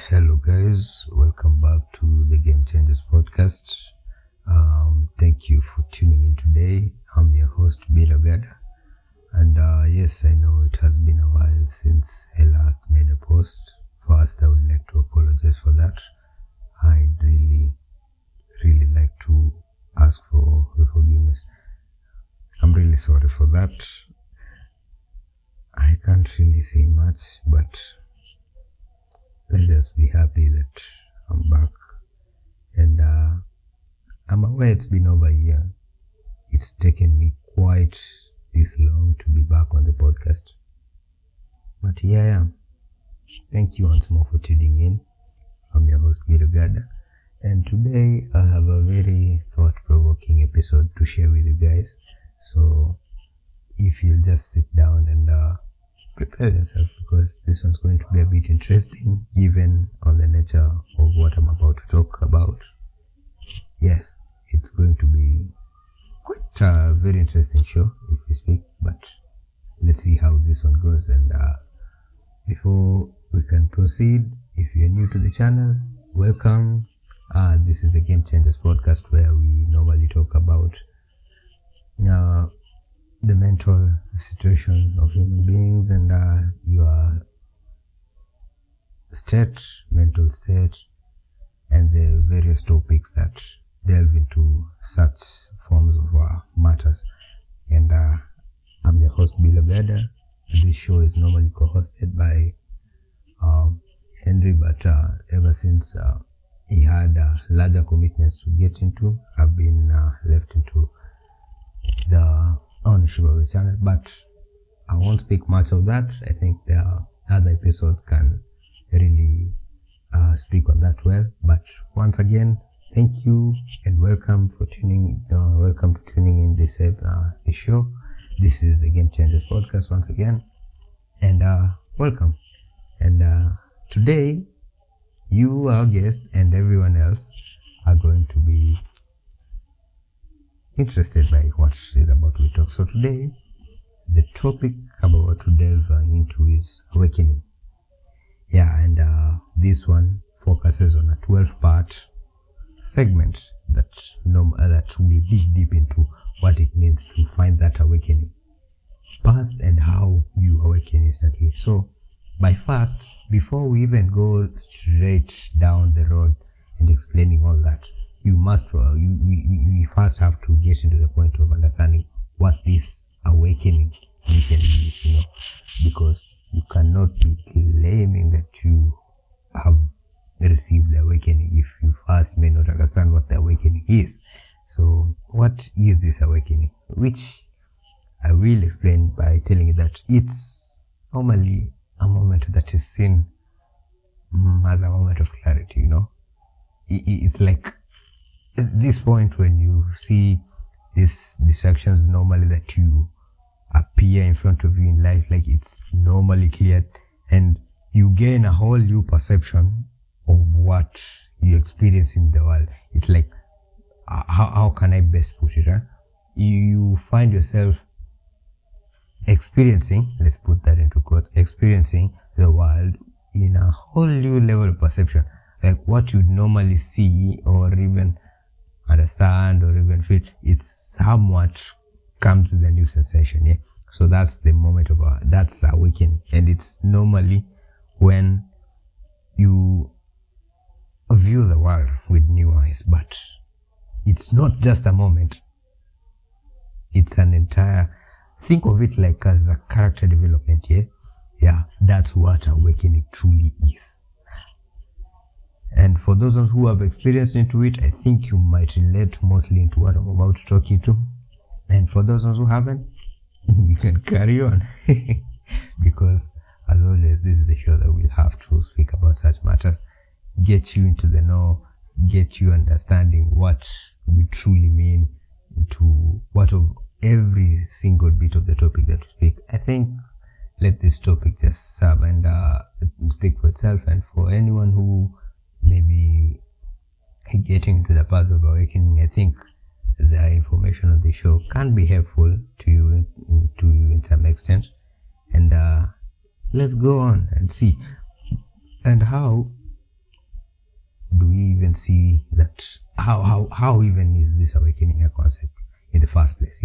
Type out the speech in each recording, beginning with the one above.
Hello guys, welcome back to the Game Changers podcast. Thank you for tuning in today. I'm your host Bilogada, and yes, I know it has been a while since I last made a post. First, I would like to apologize for that. I'd really like to ask for your forgiveness. I'm really sorry for that. I can't really say much, but let's just be happy that I'm back. And I'm aware it's been over a year. It's taken me quite this long to be back on the podcast. But here I am. Thank you once more for tuning in. I'm your host, Bilogada. And today I have a very thought-provoking episode to share with you guys. So if you'll just sit down and prepare yourself, because this one's going to be a bit interesting given on the nature of what I'm about to talk about. Yeah, it's going to be quite a very interesting show if we speak, but let's see how this one goes. And before we can proceed, if you're new to the channel, welcome. This is the Game Changers podcast, where we normally talk about the mental situation of human beings and your mental state, and the various topics that delve into such forms of matters. And I'm your host, Bilogada. This show is normally co-hosted by Henry, but ever since he had larger commitments to get into, I've been left into the ownership of the channel, but I won't speak much of that. I think there are other episodes can really speak on that well. But once again, thank you and welcome for tuning in this show. This is the Game Changers podcast once again, and welcome. And today, you, our guest, and everyone else are going to be interested by what is about to be talked. So today, the topic I'm about to delve into is awakening. Yeah, and this one focuses on a 12-part segment that will dig deep into what it means to find that awakening path and how you awaken instantly. So, before we even go straight down the road and explaining all that, we first have to get into the point of understanding what this awakening usually is, because you cannot be claiming that you have received the awakening if you first may not understand what the awakening is. So what is this awakening? Which I will explain by telling you that it's normally a moment that is seen as a moment of clarity. It's like at this point when you see these distractions normally that you appear in front of you in life, like it's normally clear, and you gain a whole new perception of what you experience in the world. It's like, how can I best put it? You find yourself experiencing, let's put that into quotes, experiencing the world in a whole new level of perception. Like what you'd normally see or even understand or even feel, it's somewhat comes with a new sensation. Yeah, so that's the moment of that's awakening, and it's normally when you view the world with new eyes. But it's not just a moment, it's an entire, think of it like as a character development. Yeah, that's what awakening truly is. And for those who have experienced into it, I think you might relate mostly into what I'm about to talk you to. And for those who haven't, you can carry on. Because as always, this is the show that will have to speak about such matters, get you into the know, get you understanding what we truly mean into what of every single bit of the topic that we speak. I think let this topic just serve and speak for itself. And for anyone who maybe getting into the path of awakening, I think the information on the show can be helpful to you in some extent. And let's go on and see and how do we even see that? How even is this awakening a concept in the first place?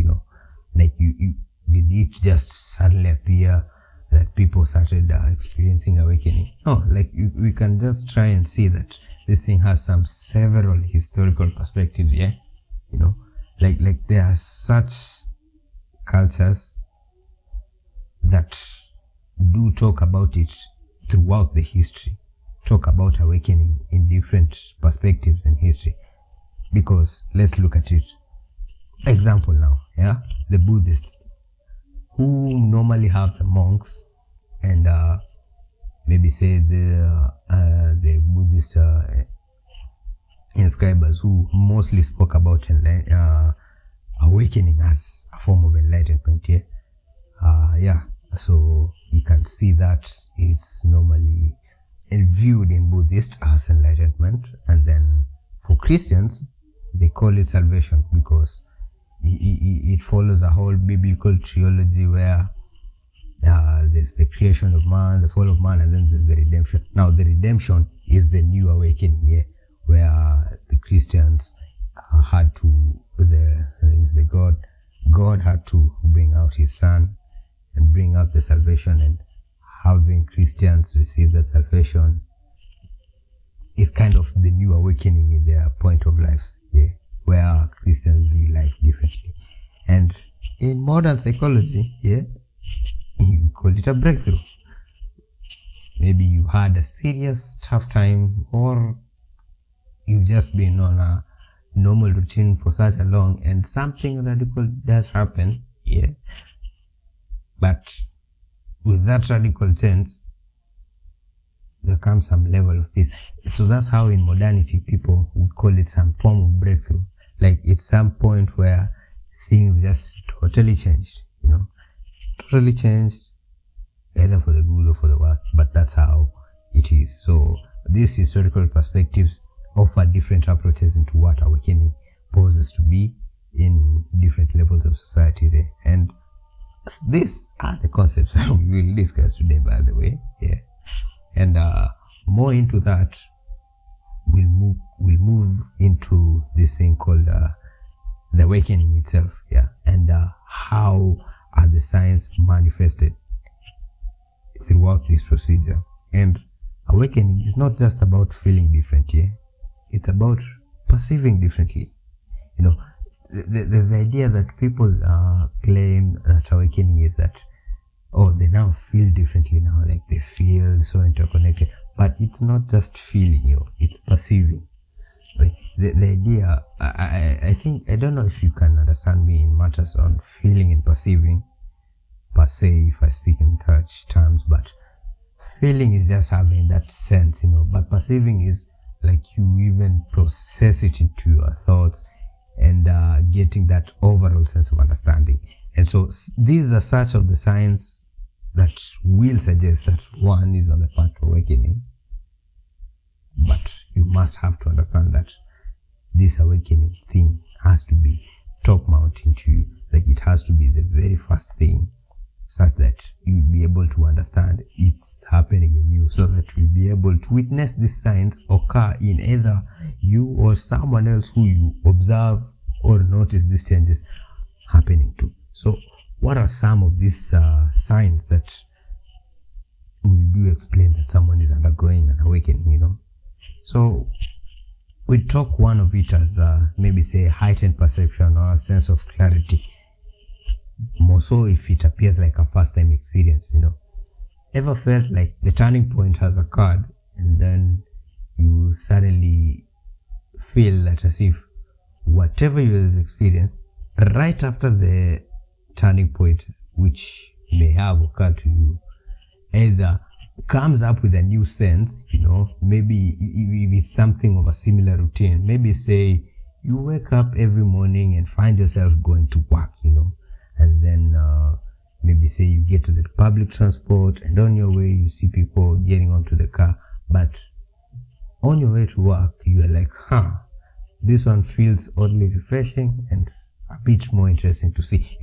Like you did it just suddenly appear that people started experiencing awakening? No, like we can just try and see that this thing has several historical perspectives. Yeah, like there are such cultures that do talk about it throughout the history, talk about awakening in different perspectives in history. Because let's look at it. Example now, yeah, the Buddhists, who normally have the monks and maybe say the Buddhist inscribers who mostly spoke about awakening as a form of enlightenment. Yeah, so you can see that is normally viewed in Buddhist as enlightenment, and then for Christians they call it salvation, because it follows a whole biblical theology where there's the creation of man, the fall of man, and then there's the redemption. Now the redemption is the new awakening here, where the Christians had to God had to bring out his son and bring out the salvation, and having Christians receive that salvation is kind of the new awakening in their point of life, where Christians view life differently. And in modern psychology, you call it a breakthrough. Maybe you had a serious tough time, or you've just been on a normal routine for such a long, and something radical does happen, but with that radical change there comes some level of peace. So that's how in modernity people would call it some form of breakthrough. Like it's some point where things just totally changed, totally changed, either for the good or for the worse, but that's how it is. So these historical perspectives offer different approaches into what awakening poses to be in different levels of society. And these are the concepts we will discuss today, by the way. And more into that, we'll move into this thing called the awakening itself, and how are the signs manifested throughout this procedure. And awakening is not just about feeling different, it's about perceiving differently. There's the idea that people claim that awakening is that, they now feel differently now, like they feel so interconnected. But it's not just feeling, it's perceiving. Like the idea, I think, I don't know if you can understand me in matters on feeling and perceiving per se, if I speak in such terms, but feeling is just having that sense, but perceiving is like you even process it into your thoughts and getting that overall sense of understanding. And so these are such of the signs that will suggest that one is on the path to awakening. But you must have to understand that this awakening thing has to be top mounting to you. Like it has to be the very first thing, such that you'll be able to understand it's happening in you, so that you'll be able to witness these signs occur in either you or someone else who you observe or notice these changes happening to. So what are some of these signs that we do explain that someone is undergoing an awakening? So we talk one of it as maybe say heightened perception or a sense of clarity, more so if it appears like a first time experience. Ever felt like the turning point has occurred and then you suddenly feel that as if whatever you have experienced right after the turning point, which may have occurred to you, either comes up with a new sense, maybe if it's something of a similar routine. Maybe say you wake up every morning and find yourself going to work, and then maybe say you get to the public transport, and on your way you see people getting onto the car, but on your way to work you are like, this one feels oddly refreshing and a bit more interesting to see,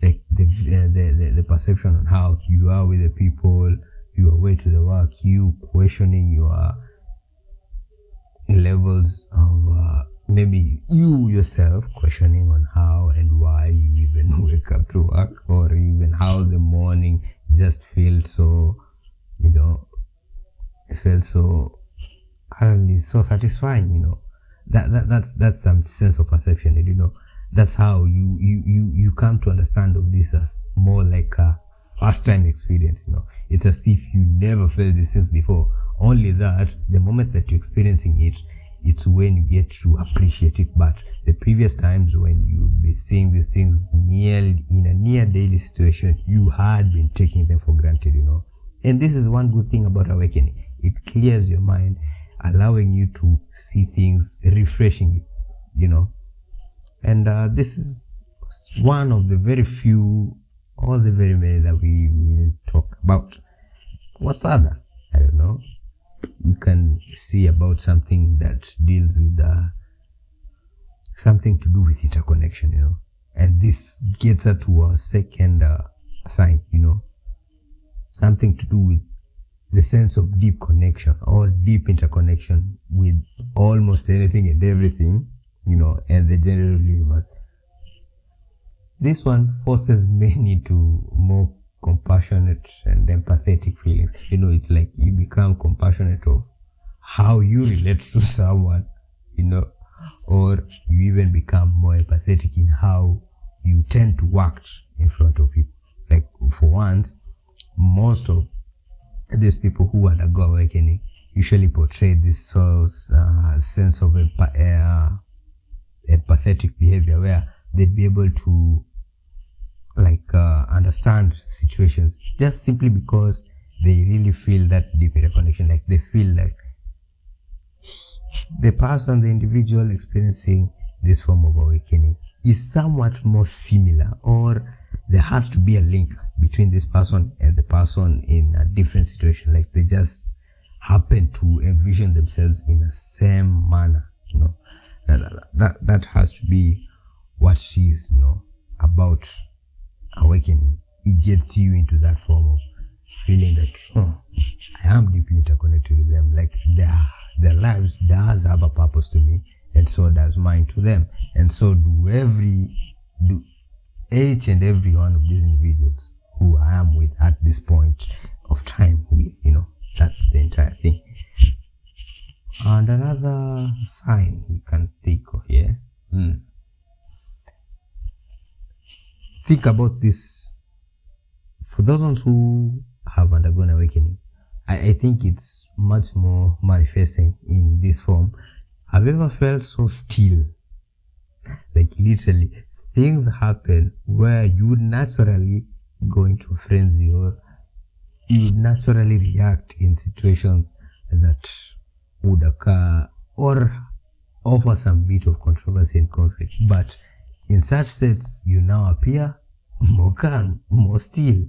like the perception on how you are with the people, your way to the work, you questioning your levels of maybe you yourself questioning on how and why you even wake up to work, or even how the morning just feels so, it felt so utterly so satisfying. That's some sense of perception. That's how you come to understand of this as more like a first time experience. It's as if you never felt these things before, only that the moment that you're experiencing it, it's when you get to appreciate it. But the previous times when you'd be seeing these things in a near daily situation, you had been taking them for granted. And this is one good thing about awakening. It clears your mind, allowing you to see things refreshingly. And this is one of the very few, or the very many, that we will talk about. What's other? I don't know. We can see about something that deals with something to do with interconnection, and this gets us to our second sign, something to do with the sense of deep connection or deep interconnection with almost anything and everything, and the general universe. This one forces many to more compassionate and empathetic feelings. It's like you become compassionate of how you relate to someone, or you even become more empathetic in how you tend to act in front of people. Like, for once, most of these people who undergo awakening usually portray this sense of empathetic behavior, where they'd be able to understand situations just simply because they really feel that deep interconnection. Like, they feel like the person, the individual experiencing this form of awakening is somewhat more similar, or there has to be a link between this person and the person in a different situation. Like, they just happen to envision themselves in the same manner. That has to be what it is, about awakening. It gets you into that form of feeling that I am deeply interconnected with them. Like, their lives does have a purpose to me, and so does mine to them, and so do each and every one of these individuals who I am with at this point of time with. That's the entire thing. And another sign we can think of here. Think about this. For those ones who have undergone awakening, I think it's much more manifesting in this form. Have you ever felt so still? Like, literally, things happen where you would naturally go into a frenzy, or you would naturally react in situations that would occur or offer some bit of controversy and conflict. But in such states, you now appear more calm, more still.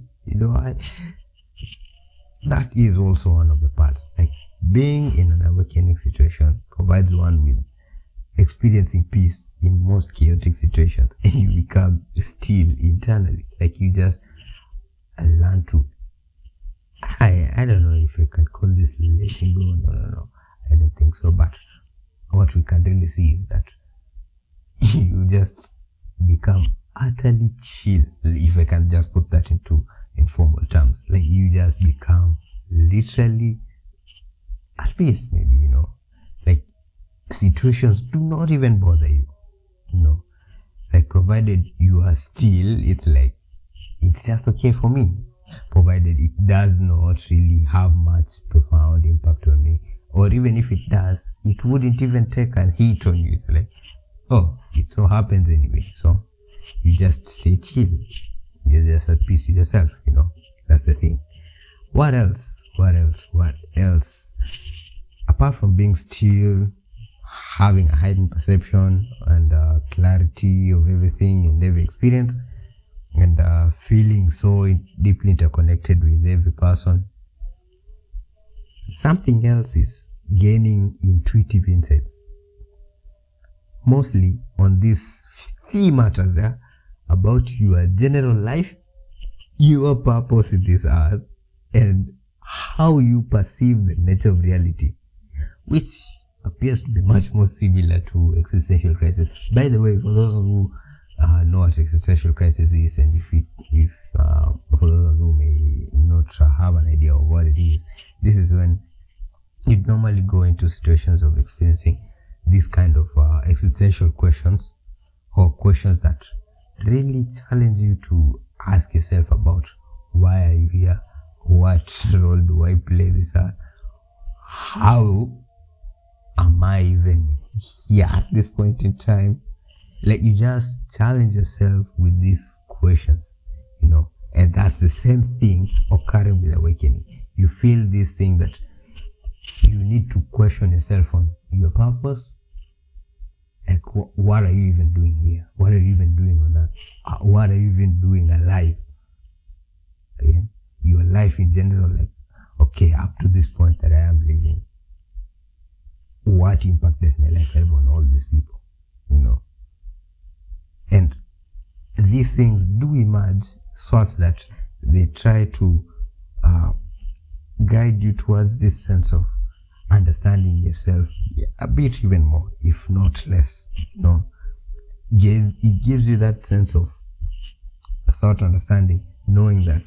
That is also one of the parts. Like, being in an awakening situation provides one with experiencing peace in most chaotic situations, and you become still internally. Like, you just learn to, I don't know if I can call this letting go. No, I don't think so. But what we can really see is that you just become utterly chill, if I can just put that into informal terms. Like, you just become literally at peace, maybe. Like, situations do not even bother you. Like, provided you are still, it's like, it's just okay for me, provided it does not really have much profound impact on me, or even if it does, it wouldn't even take a hit on you. It's like, oh, it so happens anyway, so you just stay chill. You're just at peace with yourself. That's the thing. What else? Apart from being still, having a heightened perception and clarity of everything and every experience, and feeling so deeply interconnected with every person, something else is gaining intuitive insights, mostly on these three matters about your general life, your purpose in this earth, and how you perceive the nature of reality, which appears to be much more similar to existential crisis. By the way, for those who know what existential crisis is, and if for those who may not have an idea of what it is, this is when you normally go into situations of experiencing these kind of existential questions, or questions that really challenge you to ask yourself about why are you here, what role do I play this at, how am I even here at this point in time. Like, you just challenge yourself with these questions, and that's the same thing occurring with awakening. You feel this thing that you need to question yourself on your purpose. Like, what are you even doing here? What are you even doing on earth? What are you even doing alive? Yeah? Your life in general, like, okay, up to this point that I am living, what impact does my life have on all these people? And these things do emerge such that they try to guide you towards this sense of understanding yourself a bit even more, if not less. It gives you that sense of thought understanding, knowing that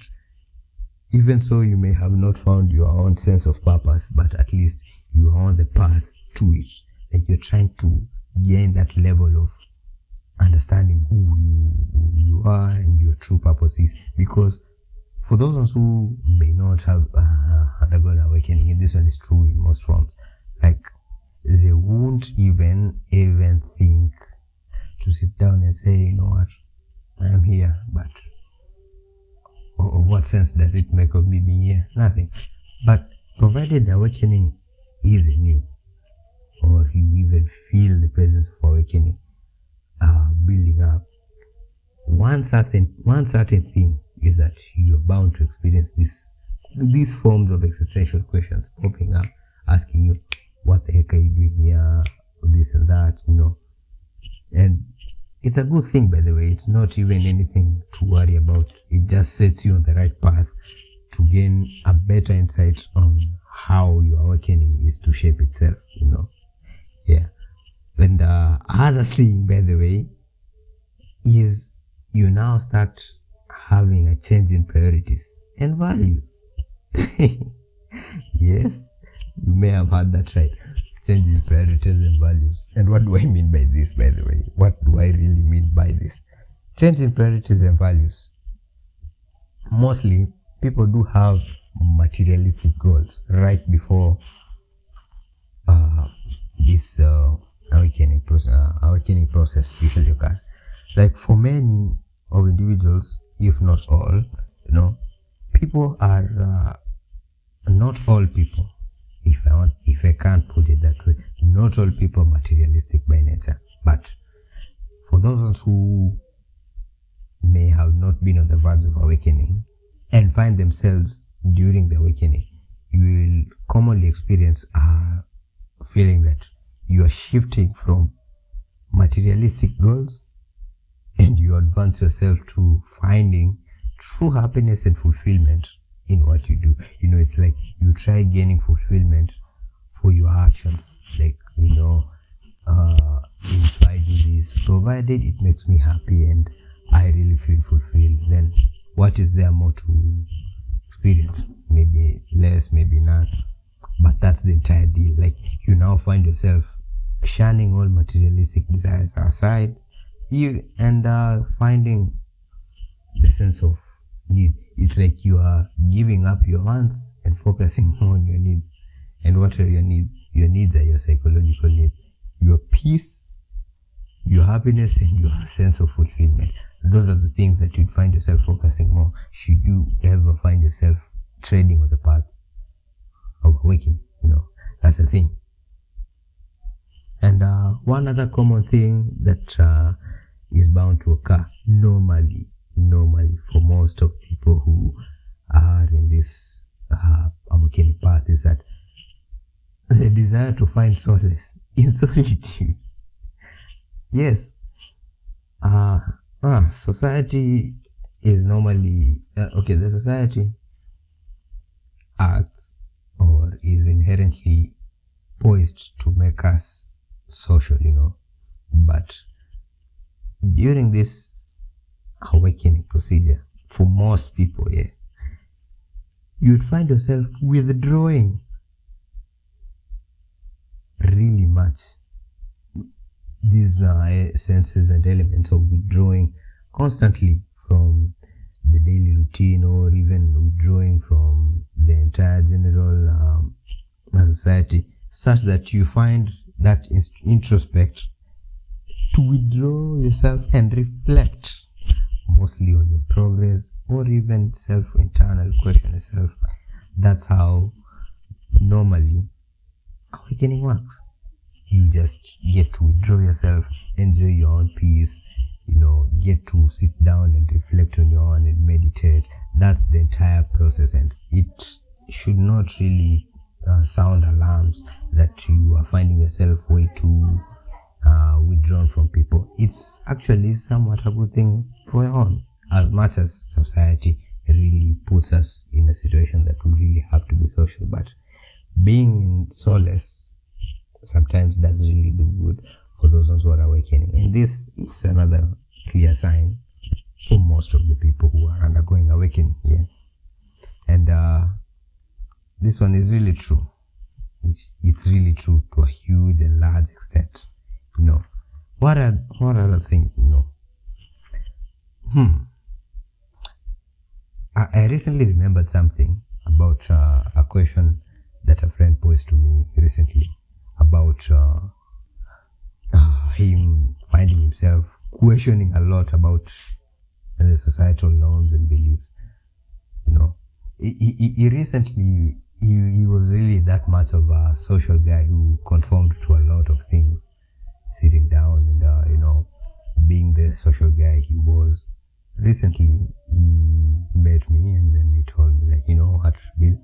even so you may have not found your own sense of purpose, but at least you are on the path to it. Like, you're trying to gain that level of understanding who you are and your true purpose is. Because for those ones who may not have undergone awakening, and this one is true in most forms, like, they won't even think to sit down and say, you know what, I am here, but what sense does it make of me being here? Nothing. But provided the awakening is new, or you even feel the presence of awakening building up, one certain thing is that you're bound to experience these forms of existential questions popping up, asking you, what the heck are you doing here, this and that, and it's a good thing, by the way. It's not even anything to worry about. It just sets you on the right path to gain a better insight on how your awakening is to shape itself. Yeah. And the other thing, by the way, is you now start having a change in priorities and values. Yes, you may have heard that right. Change in priorities and values. And what do I mean by this, by the way? What do I really mean by this? Change in priorities and values. Mostly, people do have materialistic goals right before this awakening process usually occurs. Like, for many of individuals, if not all, people are not all people. If I can't put it that way, not all people are materialistic by nature. But for those who may have not been on the verge of awakening and find themselves during the awakening, you will commonly experience a feeling that you are shifting from materialistic goals and you advance yourself to finding true happiness and fulfillment in what you do. It's like you try gaining fulfillment for your actions. Like, if I do this, provided it makes me happy and I really feel fulfilled, then what is there more to experience? Maybe less, maybe none. But that's the entire deal. Like, you now find yourself shunning all materialistic desires aside, and finding the sense of need. It's like you are giving up your wants and focusing on your needs. And what are your needs? Your needs are your psychological needs, your peace, your happiness, and your sense of fulfillment. Those are the things that you'd find yourself focusing more should you ever find yourself treading on the path of awakening. That's the thing. And one other common thing that is bound to occur normally for most of people who are in this awakening path is that the desire to find solace in solitude. Yes. Society is normally the society acts or is inherently poised to make us social, but during this awakening procedure, for most people, you'd find yourself withdrawing really much. These senses and elements of withdrawing constantly from the daily routine, or even withdrawing from the entire general society, such that you find that introspect to withdraw yourself and reflect mostly on your progress, or even internal question yourself. That's how normally awakening works. You just get to withdraw yourself, enjoy your own peace, get to sit down and reflect on your own and meditate. That's the entire process, and it should not really sound alarms that you are finding yourself way too withdrawn from people. It's actually somewhat a good thing for your own, as much as society really puts us in a situation that we really have to be social. But being in solace sometimes does really do good for those ones who are awakening, and this is another clear sign for most of the people who are undergoing awakening here. And this one is really true. It's really true to a huge and large extent. What other thing? I recently remembered something about a question that a friend posed to me recently about him finding himself questioning a lot about the societal norms and beliefs. He recently he was really that much of a social guy who conformed to a lot of things, sitting down and being the social guy he was. Recently he met me and then he told me, like, what, Bill,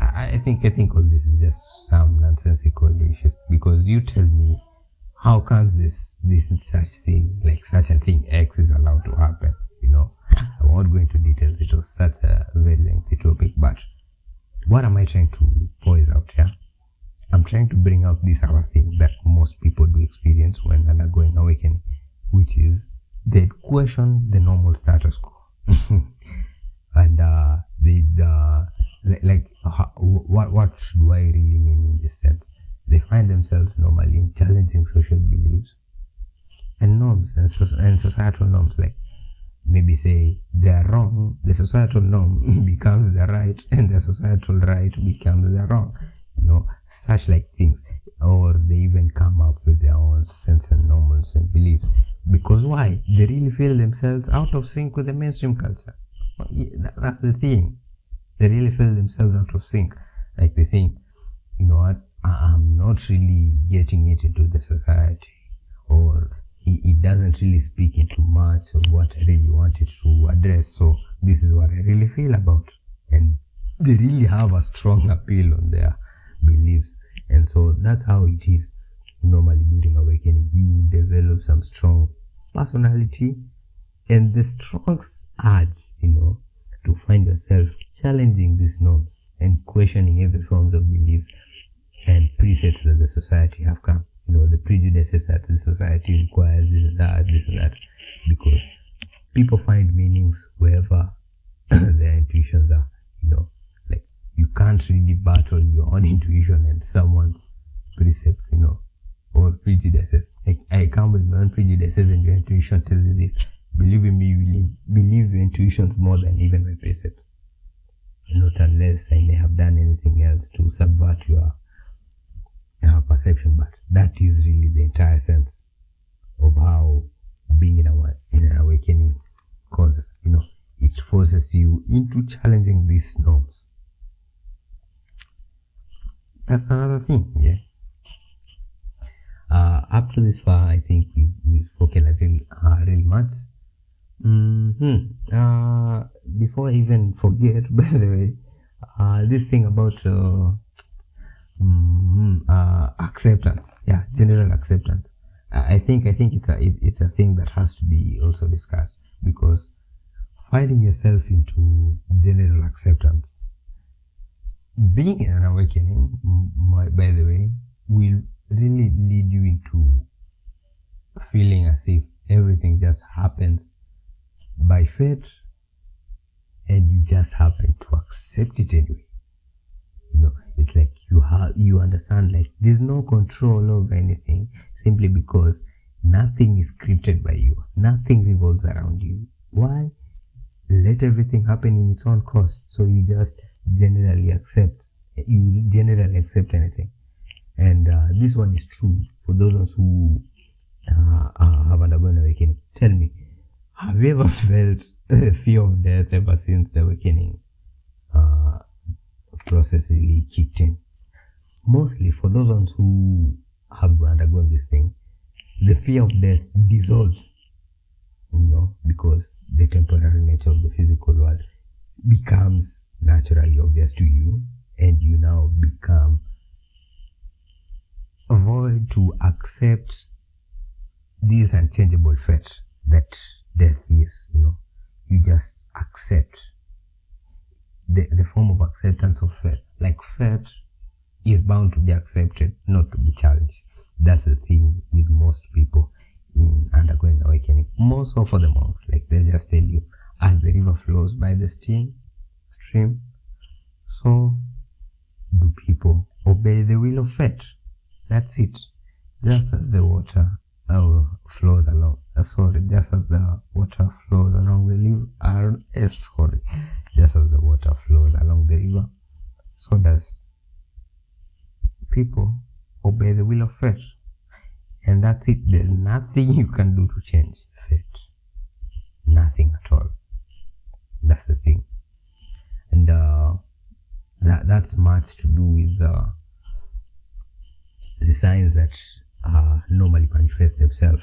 I think all this is just some nonsensical issues, because you tell me, how comes this such thing, like such a thing X is allowed to happen? I won't go into details, it was such a very lengthy topic, but what am I trying to voice out here? I'm trying to bring out this other thing that most people do experience when undergoing awakening, which is they'd question the normal status quo. And what do I really mean in this sense? They find themselves normally challenging social beliefs and norms and societal norms. Like, maybe say they are wrong, the societal norm becomes the right, and the societal right becomes the wrong. Such like things. Or they even come up with their own sense and norms and beliefs. Because why? They really feel themselves out of sync with the mainstream culture. That's the thing. They really feel themselves out of sync. Like they think, I'm not really getting it into the society, or it doesn't really speak into much of what I really wanted to address. So this is what I really feel about. And they really have a strong appeal on their beliefs. And so that's how it is normally during awakening. You develop some strong personality and the strong urge, to find yourself challenging these norms and questioning every form of beliefs and precepts that the society have come. The prejudices that the society requires, this and that, because people find meanings wherever their intuitions are. Like, you can't really battle your own intuition and someone's precepts, or prejudices. Like, I come with my own prejudices and your intuition tells you this. Believe in me, you believe your intuitions more than even my precepts. Not unless I may have done anything else to subvert your perception, but that is really the entire sense of how being in an awakening causes. It forces you into challenging these norms. That's another thing. Up to this far, I think we've spoken really much. Before I even forget, by the way, this thing about acceptance, general acceptance. I think it's a thing that has to be also discussed, because finding yourself into general acceptance, being in an awakening, by the way, will really lead you into feeling as if everything just happens by fate and you just happen to accept it anyway. It's like you understand, like there's no control over anything, simply because nothing is scripted by you, nothing revolves around you. Why? Let everything happen in its own course. So you just generally accept anything. And this one is true for those of us who have undergone awakening. Tell me, have you ever felt the fear of death ever since the awakening process really kicked in? Mostly for those ones who have undergone this thing, the fear of death dissolves, because the temporary nature of the physical world becomes naturally obvious to you, and you now become avoid to accept this unchangeable fate that death is. You just accept the form of acceptance of fate. Like fate is bound to be accepted, not to be challenged. That's the thing with most people in undergoing awakening. More so for the monks, like they'll just tell you, as the river flows by the stream, so do people obey the will of fate. That's it. Just as the water flows along, just as the water flows along the river, just as the water flows along the river, so does people obey the will of fate. And that's it. There's nothing you can do to change fate. Nothing at all. That's the thing. And that's much to do with the signs that normally manifest themselves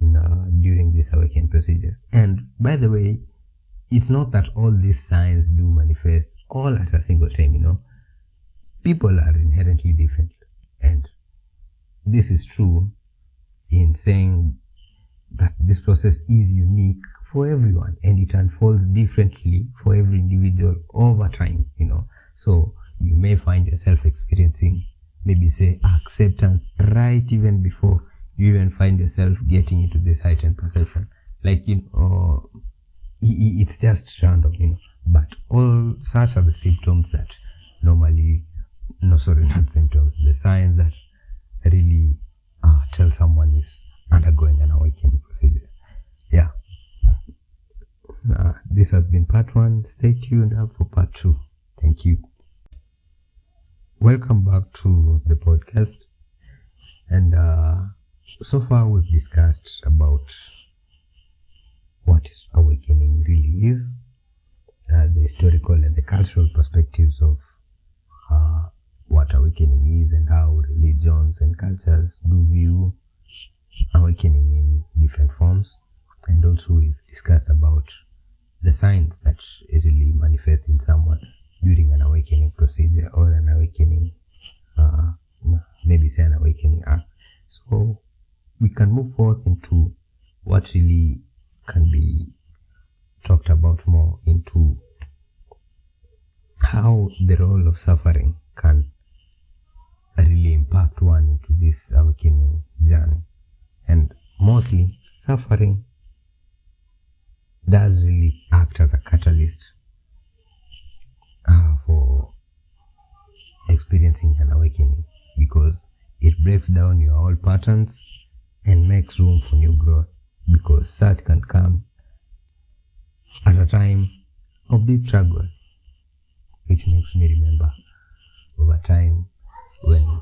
during these awakening procedures. And by the way, it's not that all these signs do manifest all at a single time. People are inherently different, and this is true in saying that this process is unique for everyone, and it unfolds differently for every individual over time. So you may find yourself experiencing, maybe say, acceptance right even before you even find yourself getting into this heightened perception. Like, it's just random, but all such are the symptoms that normally, not symptoms, the signs that really tell someone is undergoing an awakening procedure. Yeah. This has been part 1. Stay tuned up for part 2. Thank you. Welcome back to the podcast. And so far we've discussed about what awakening really is, the historical and the cultural perspectives of what awakening is, and how religions and cultures do view awakening in different forms. And also we've discussed about the signs that really manifest in someone during an awakening procedure or an awakening, maybe say an awakening act. So we can move forth into what really can be talked about more, into how the role of suffering can really impact one into this awakening journey. And mostly suffering does really act as a catalyst for experiencing an awakening, because it breaks down your old patterns and makes room for new growth, because such can come at a time of deep struggle, which makes me remember of a time when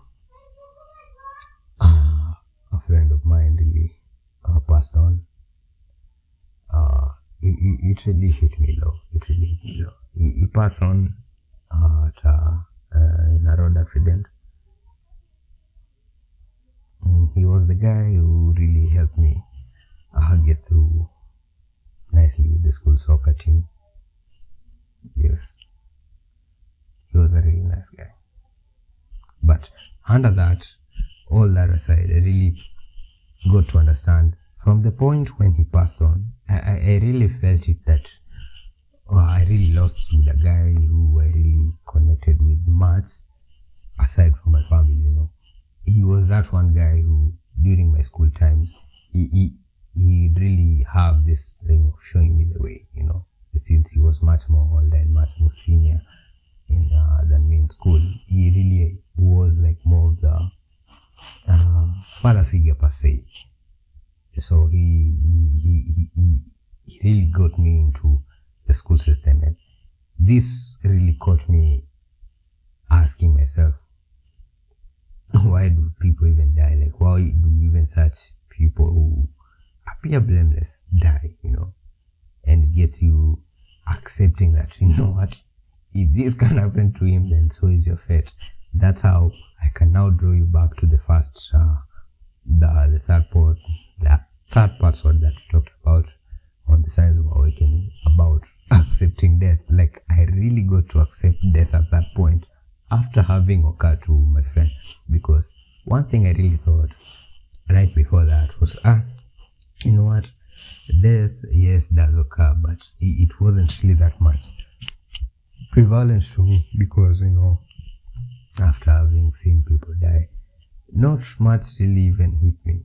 a friend of mine really passed on. It really hit me low. He passed on in a road accident. He was the guy who really helped me get through nicely with the school soccer team. Yes, he was a really nice guy. But under that, all that aside, I really got to understand from the point when he passed on, I really felt it that I really lost with a guy who I really connected with much, aside from my family. he was that one guy who, during my school times, he really have this thing of showing me the way, since he was much more older and much more senior than me in school. He really was like more of the father figure per se. So he really got me into the school system, and this really caught me asking myself, why do people even die? Like, why do even such people who appear blameless die, and it gets you accepting that, you know what, if this can happen to him, then so is your fate. That's how I can now draw you back to the first, the third part, that we talked about on the signs of awakening, about accepting death. Like, I really got to accept death at that point after having occurred to my friend, because one thing I really thought right before that was, you know what, death, yes, does occur, but it wasn't really that much prevalent to me, because, after having seen people die, not much really even hit me.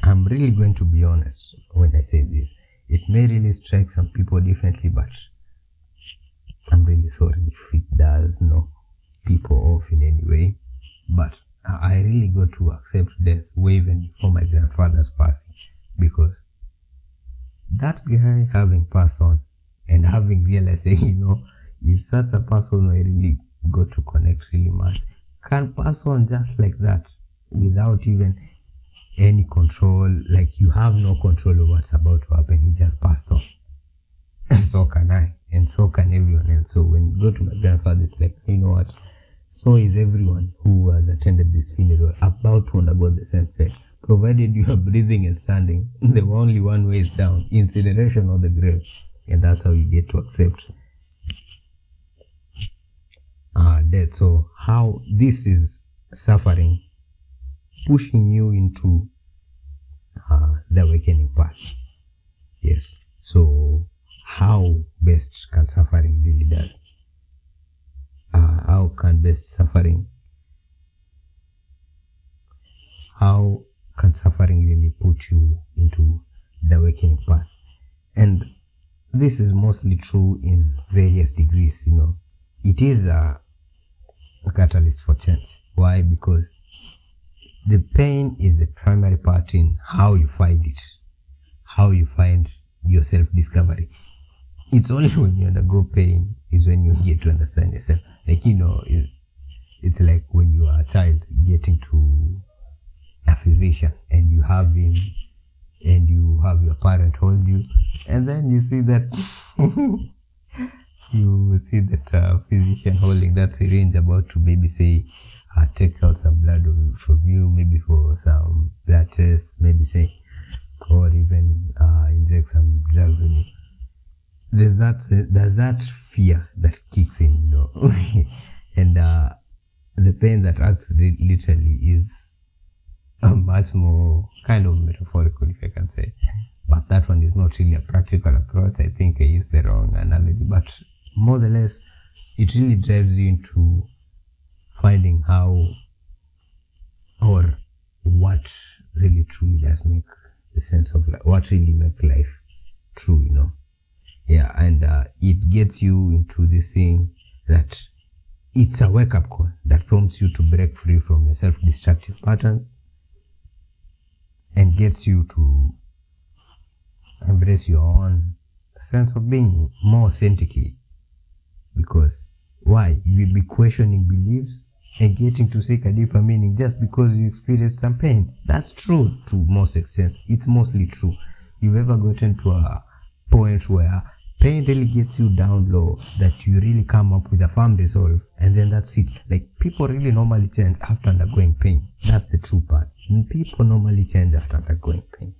I'm really going to be honest when I say this. It may really strike some people differently, but I'm really sorry if it does knock people off in any way. But I really got to accept death way even before my grandfather's passing, because that guy having passed on and having realized, if such a person I really got to connect really much can pass on just like that without even any control, like you have no control over what's about to happen. He just passed on. And so can I, and so can everyone else. So when you go to my grandfather, it's like, you know what, so is everyone who has attended this funeral about to undergo the same fate. Provided you are breathing and standing, the only one way is down, incineration or the grave. And that's how you get to accept death. So how this is suffering pushing you into the awakening path. Yes. So how best can suffering really does? How can suffering really put you into the awakening path? And this is mostly true in various degrees. It is a catalyst for change. Why? Because the pain is the primary part in how you find it, how you find your self-discovery. It's only when you undergo pain is when you get to understand yourself. Like, it's like when you are a child getting to a physician, and you have him, and you have your parent hold you, and then you see that physician holding that syringe about to maybe say take out some blood from you, maybe for some blood tests, maybe say, or even inject some drugs on you. There's that fear that kicks in, and the pain that acts literally is much more kind of metaphorical, if I can say. But that one is not really a practical approach. I think I used the wrong analogy, but more or less, it really drives you into finding how or what really truly does make the sense of life, what really makes life true, Yeah, and it gets you into this thing that it's a wake-up call that prompts you to break free from your self-destructive patterns and gets you to embrace your own sense of being more authentically. Because why? You'll be questioning beliefs and getting to seek a deeper meaning just because you experienced some pain. That's true to most extent. It's mostly true. You've ever gotten to a point where pain really gets you down low, that you really come up with a firm resolve, and then that's it. Like, people really normally change after undergoing pain. That's the true part. People normally change after undergoing pain.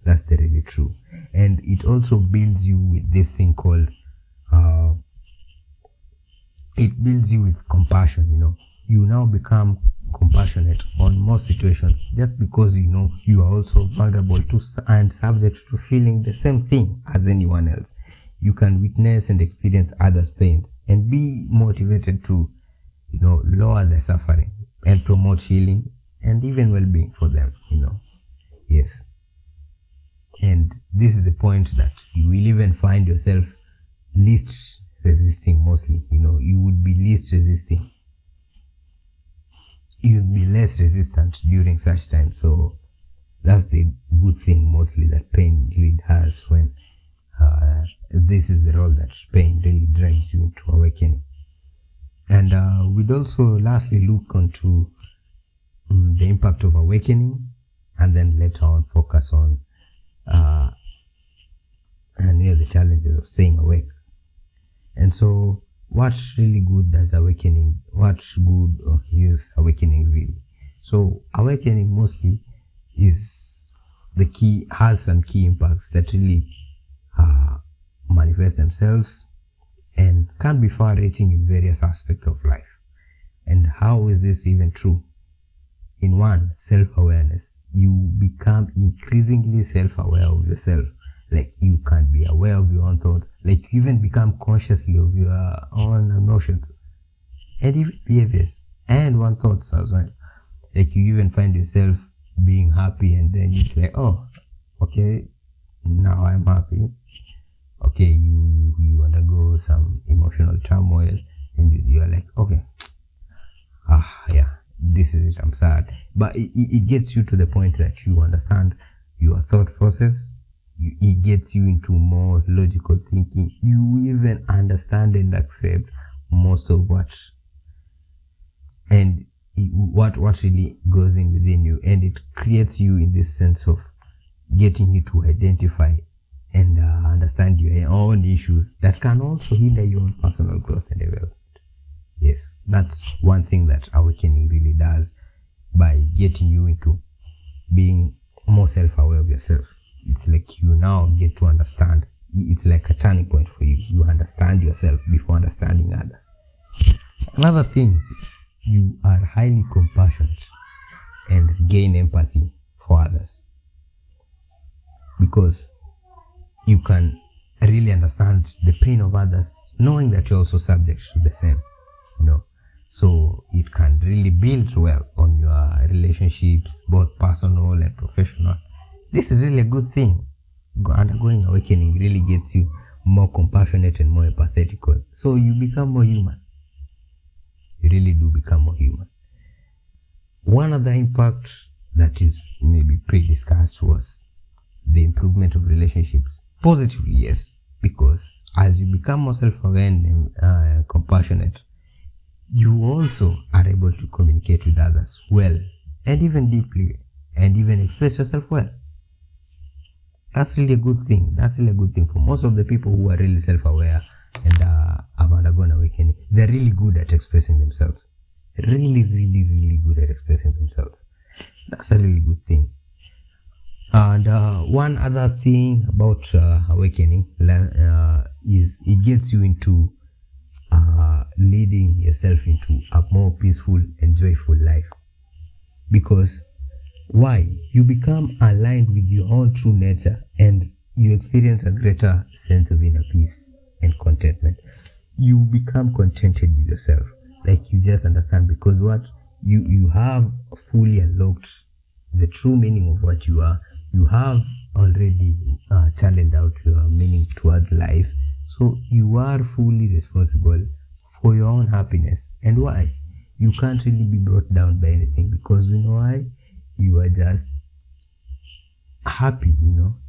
That's the really true. And it also builds you with this thing called it builds you with compassion. You now become compassionate on most situations just because you are also vulnerable to and subject to feeling the same thing as anyone else. You can witness and experience others' pains and be motivated to lower the suffering. and promote healing and even well-being for them, Yes. And this is the point that you will even find yourself least resisting mostly. You would be least resisting. You'll be less resistant during such time. So that's the good thing mostly that pain really has, when this is the role that pain really drives you into awakening. And we'd also lastly look onto the impact of awakening, and then later on focus on the challenges of staying awake. And so what's really good as awakening? What's good is awakening really? So awakening mostly has some key impacts that really manifest themselves and can be far-reaching in various aspects of life. And how is this even true? In one, self-awareness. You become increasingly self-aware of yourself. Like, you can be aware of your own thoughts. Like, you even become consciously of your own emotions and even behaviors and one thoughts as well. Like, you even find yourself being happy, and then you say, oh, okay, now I'm happy. Okay, you undergo some emotional turmoil, and you are like, okay, yeah, this is it, I'm sad. But it gets you to the point that you understand your thought process. It gets you into more logical thinking. You even understand and accept most of what really goes in within you, and it creates you in this sense of getting you to identify and understand your own issues that can also hinder your own personal growth and development. Yes, that's one thing that awakening really does, by getting you into being more self-aware of yourself. It's like you now get to understand. It's like a turning point for you. You understand yourself before understanding others. Another thing, you are highly compassionate and gain empathy for others, because you can really understand the pain of others, knowing that you're also subject to the same, So it can really build well on your relationships, both personal and professional. This is really a good thing. Undergoing awakening really gets you more compassionate and more empathetical. So you become more human. You really do become more human. One other impact that is maybe pre-discussed was the improvement of relationships. Positively, yes, because as you become more self-aware and compassionate, you also are able to communicate with others well, and even deeply, and even express yourself well. That's really a good thing. That's really a good thing for most of the people who are really self-aware and have undergone awakening. They're really good at expressing themselves. Really, really, really good at expressing themselves. That's a really good thing. And one other thing about awakening is it gets you into leading yourself into a more peaceful and joyful life. Because why? You become aligned with your own true nature, and you experience a greater sense of inner peace and contentment. You become contented with yourself. Like, you just understand, because what you have fully unlocked the true meaning of what you are. You have already channeled out your meaning towards life. So you are fully responsible for your own happiness. And why? You can't really be brought down by anything, because you know why? You are just happy,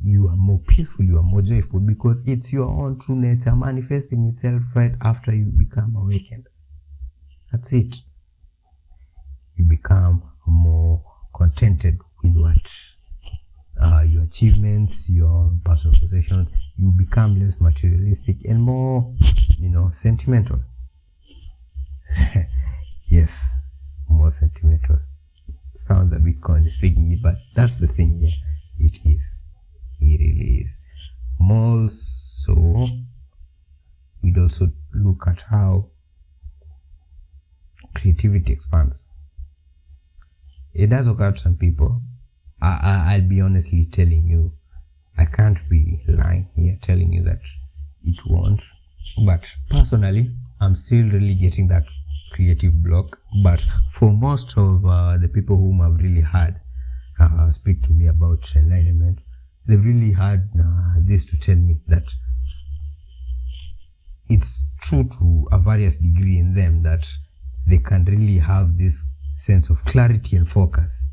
you are more peaceful, you are more joyful, because it's your own true nature manifesting itself right after you become awakened. That's it. You become more contented with what your achievements, your personal possessions. You become less materialistic and more, sentimental. Yes, more sentimental. Sounds a bit corny speaking it, but that's the thing here. It is. It really is. More so, we'd also look at how creativity expands. It does occur to some people. I'll be honestly telling you, I can't be lying here telling you that it won't. But personally, I'm still really getting that creative block, but for most of the people whom I've really had speak to me about enlightenment, they've really had this to tell me that it's true to a various degree in them that they can really have this sense of clarity and focus,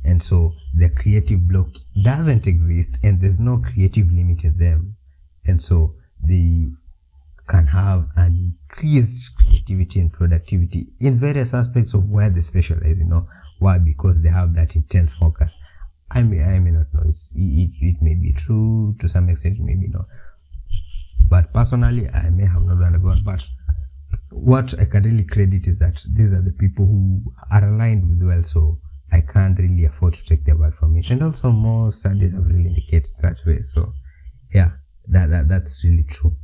and so the creative block doesn't exist and there's no creative limit in them, and so they can have an increased creativity and productivity in various aspects of where they specialize. Why? Because they have that intense focus. I may not know, it may be true to some extent, maybe not, but personally I may have not undergone. But what I can really credit is that these are the people who are aligned with well, so I can't really afford to take their word from it. And also more studies have really indicated such way. So yeah, that's really true.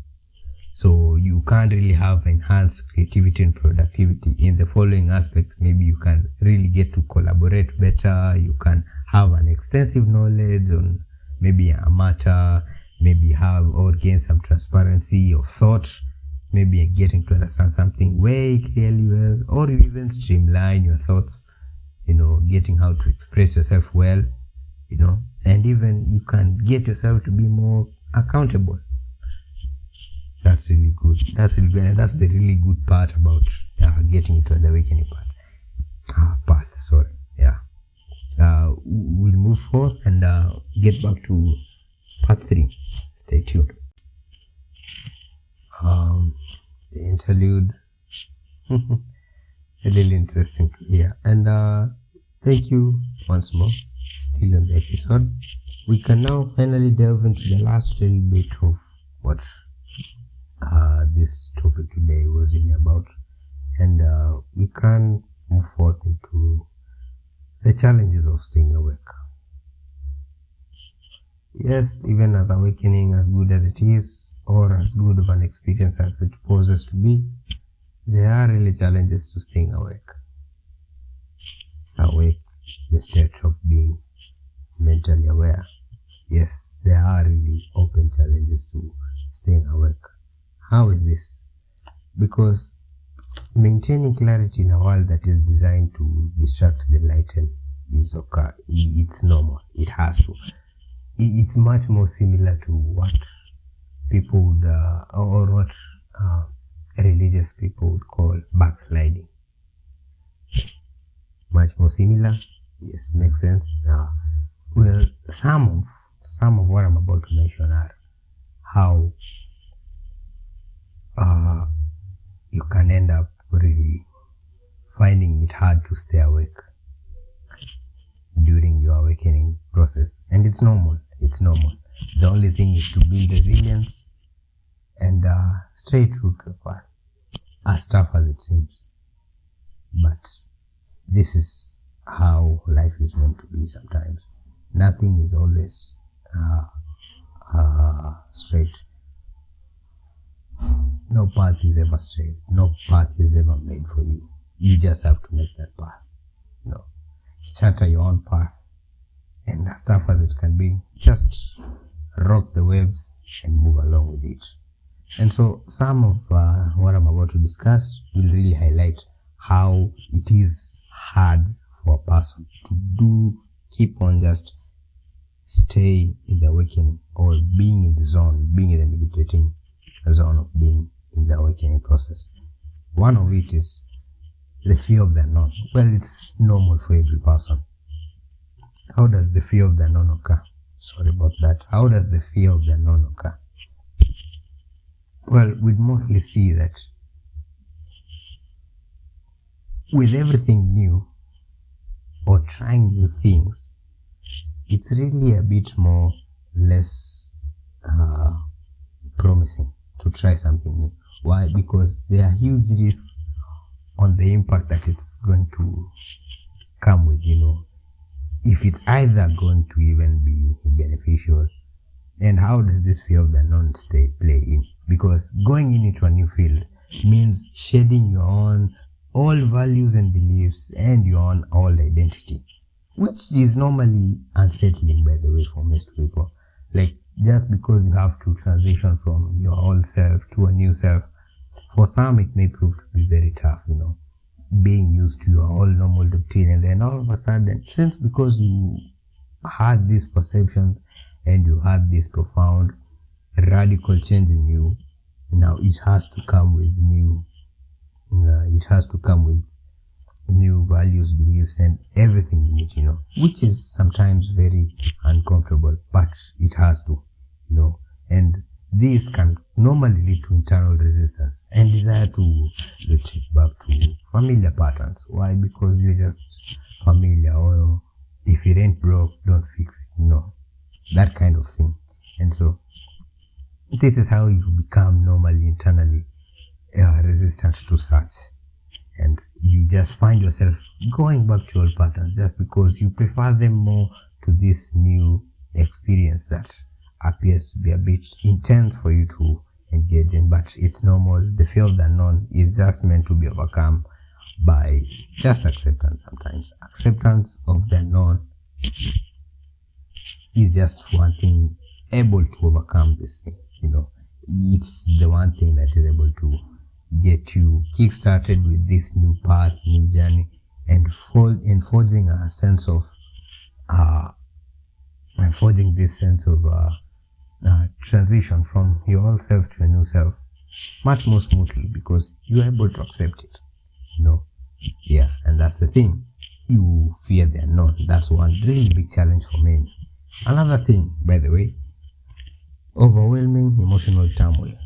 So you can't really have enhanced creativity and productivity in the following aspects. Maybe you can really get to collaborate better. You can have an extensive knowledge on maybe a matter, maybe have or gain some transparency of thought, maybe getting to understand something very clearly well, or you even streamline your thoughts, getting how to express yourself well, and even you can get yourself to be more accountable. That's really good. And that's the really good part about getting into the awakening path. Sorry. Yeah. We'll move forth and get back to part 3. Stay tuned. The interlude. Really interesting to hear. And thank you once more. Still on the episode. We can now finally delve into the last little bit of what this topic today was really about, and we can move forth into the challenges of staying awake. Yes, even as awakening, as good as it is, or as good of an experience as it poses to be, there are really challenges to staying awake. The state of being mentally aware. Yes, there are really open challenges to staying awake. How is this? Because maintaining clarity in a world that is designed to distract the enlightened is okay. It's normal. It has to. It's much more similar to what people would, or what religious people would call backsliding. Much more similar. Yes, makes sense. Well, some of what I'm about to mention are how you can end up really finding it hard to stay awake during your awakening process. And it's normal. The only thing is to build resilience and stay true to the path, as tough as it seems. But this is how life is meant to be sometimes. Nothing is always straight. No path is ever straight. No path is ever made for you. You just have to make that path. Charter your own path. And as tough as it can be, just rock the waves and move along with it. And so some of what I'm about to discuss will really highlight how it is hard for a person to keep on just stay in the awakening, or being in the zone, being in the meditating zone of being in the awakening process. One of it is the fear of the unknown. Well, it's normal for every person. How does the fear of the unknown occur? Sorry about that. How does the fear of the unknown occur? Well, we'd mostly see that with everything new or trying new things, it's really a bit more less promising to try something new. Why? Because there are huge risks on the impact that it's going to come with, if it's either going to even be beneficial, and how does this fear of the unknown play in? Because going into a new field means shedding your own old values and beliefs and your own old identity, which is normally unsettling, by the way, for most people. Like, just because you have to transition from your old self to a new self, For some, it may prove to be very tough, being used to your whole normal routine, and then all of a sudden, since because you had these perceptions and you had this profound radical change in you, now it has to come with new values, beliefs, and everything in it, which is sometimes very uncomfortable, but it has to, and this can normally lead to internal resistance and desire to retreat back to familiar patterns. Why? Because you're just familiar, or if it ain't broke, don't fix it, that kind of thing. And so this is how you become normally internally resistant to such, and you just find yourself going back to old patterns just because you prefer them more to this new experience that appears to be a bit intense for you to engage in. But it's normal. The fear of the unknown is just meant to be overcome by just acceptance. Sometimes acceptance of the unknown is just one thing able to overcome this thing. It's the one thing that is able to get you kick-started with this new path, new journey, and forging a sense of transition from your old self to a new self much more smoothly, because you're able to accept it. And that's the thing. You fear the unknown. That's one really big challenge for many. Another thing, by the way, overwhelming emotional turmoil.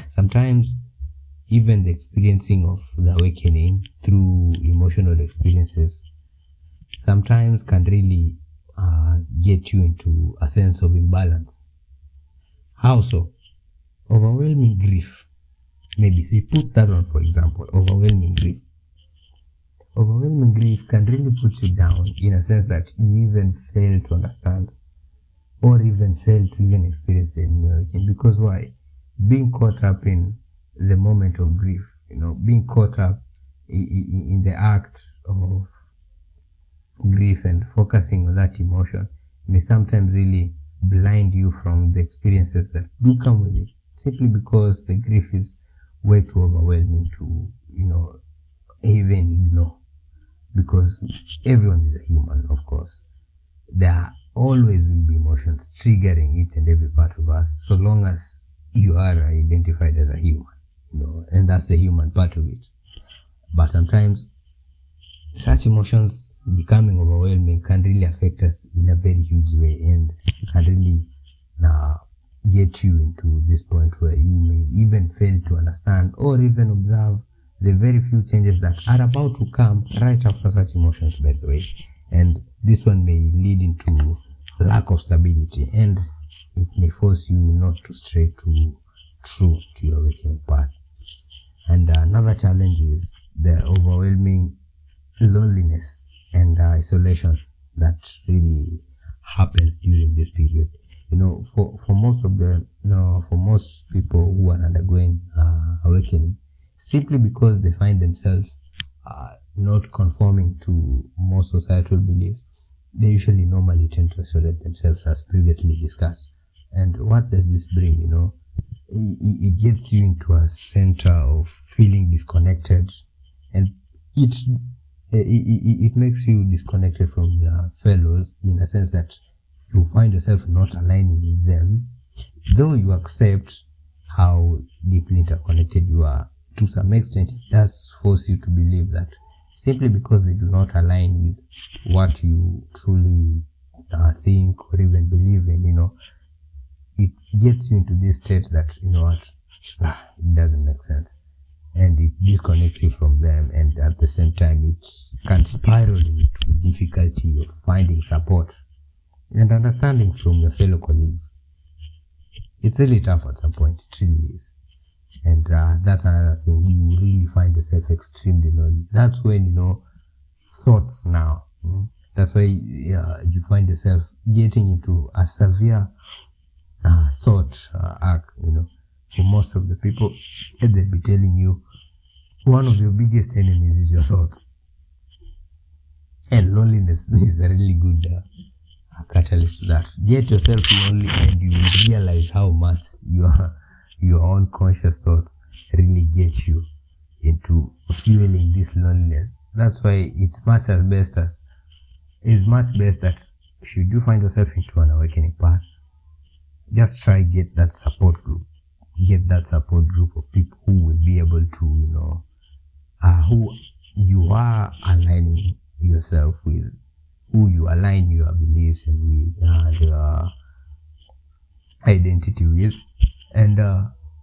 Sometimes even the experiencing of the awakening through emotional experiences sometimes can really get you into a sense of imbalance. How so? Overwhelming grief. Maybe put that on, for example, overwhelming grief. Overwhelming grief can really put you down in a sense that you even fail to understand or even fail to even experience the awakening. Because why? Being caught up in the moment of grief, being caught up in the act of grief and focusing on that emotion may sometimes really blind you from the experiences that do come with it, simply because the grief is way too overwhelming to, even ignore. Because everyone is a human, of course. There always will be emotions triggering each and every part of us, so long as you are identified as a human, and that's the human part of it. But sometimes such emotions becoming overwhelming can really affect us in a very huge way, and can really get you into this point where you may even fail to understand or even observe the very few changes that are about to come right after such emotions, by the way. And this one may lead into lack of stability, and it may force you not to stray true to your awakening path. And another challenge is the overwhelming loneliness and isolation that really happens during this period. For most people who are undergoing awakening, simply because they find themselves not conforming to more societal beliefs, they usually normally tend to isolate themselves, as previously discussed. And what does this bring? It gets you into a center of feeling disconnected, and it makes you disconnected from your fellows, in a sense that you find yourself not aligning with them, though you accept how deeply interconnected you are. To some extent, it does force you to believe that simply because they do not align with what you truly think or even believe in, it gets you into this state that, it doesn't make sense, and it disconnects you from them, and at the same time it can spiral into difficulty of finding support and understanding from your fellow colleagues. It's really tough at some point, it really is. And that's another thing, you really find yourself extremely lonely. That's when, thoughts now, that's why you find yourself getting into a severe thought arc. For most of the people, they'll be telling you one of your biggest enemies is your thoughts, and loneliness is a really good catalyst to that. Get yourself lonely, and you will realize how much your own conscious thoughts really get you into fueling this loneliness. That's why it's much best that should you find yourself into an awakening path, just try get that support group. Get that support group of people who will be able to, who you are aligning yourself with, who you align your beliefs and with, and your identity with, and